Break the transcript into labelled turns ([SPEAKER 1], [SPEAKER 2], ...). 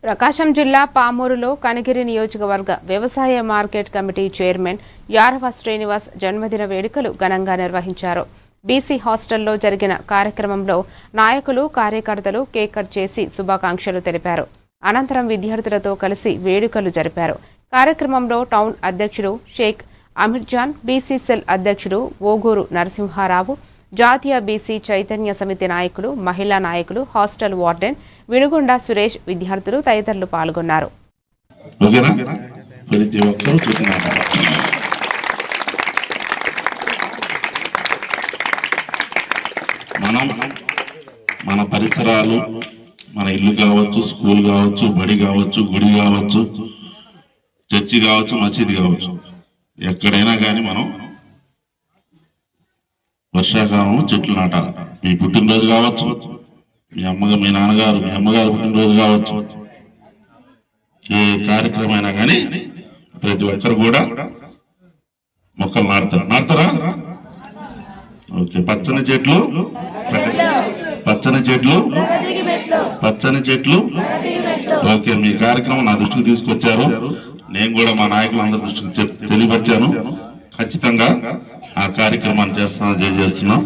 [SPEAKER 1] ప్రకాశం జిల్లా పామూరులో కనిగిరి నియోజకవర్గ వ్యవసాయ market committee chairman Yarava Srinivas జన్మదిన వేడుకలు ఘనంగా నిర్వహించారు. బీసీ హాస్టల్లో జరిగిన కార్యక్రమంలో నాయకులు, కార్యకర్తలు కేక్ కట్ చేసి శుభాకాంక్షలు తెలిపారు. అనంతరం విద్యార్థులతో కలిసి వేడుకలు జరిపారు. కార్యక్రమంలో టౌన్ అధ్యక్షుడు షేక్ అమీర్జాన్, బీసీ సెల్ అధ్యక్షుడు ఓగూరు నరసింహారావు, జాతీయ బీసీ చైతన్య సమితి నాయకులు, మహిళా నాయకులు, హాస్టల్ వార్డెన్ వినుగొండ సురేష్, విద్యార్థులు తదితరులు పాల్గొన్నారు.
[SPEAKER 2] మన పరిసరాలు, మన ఇల్లు కావచ్చు, స్కూల్ కావచ్చు, బడి కావచ్చు, గుడి కావచ్చు, చర్చి కావచ్చు, మసీదు కావచ్చు, ఎక్కడైనా కానీ మనం వర్షాకాలం చెట్లు నాటాలి. మీ పుట్టినరోజు కావచ్చు, మీ నాన్నగారు, మీ అమ్మగారు పుట్టినరోజు కావచ్చు, ఏ కార్యక్రమం అయినా కానీ ప్రతి ఒక్కరు కూడా మొక్కలు నాటుతారా? ఓకే. పచ్చని చెట్లు ఓకే. మీ కార్యక్రమం నా దృష్టికి తీసుకొచ్చారు. నేను కూడా మా నాయకులందరి దృష్టికి తెలియపరిచాను. ఖచ్చితంగా ఆ కార్యక్రమాన్ని చేస్తున్నాం.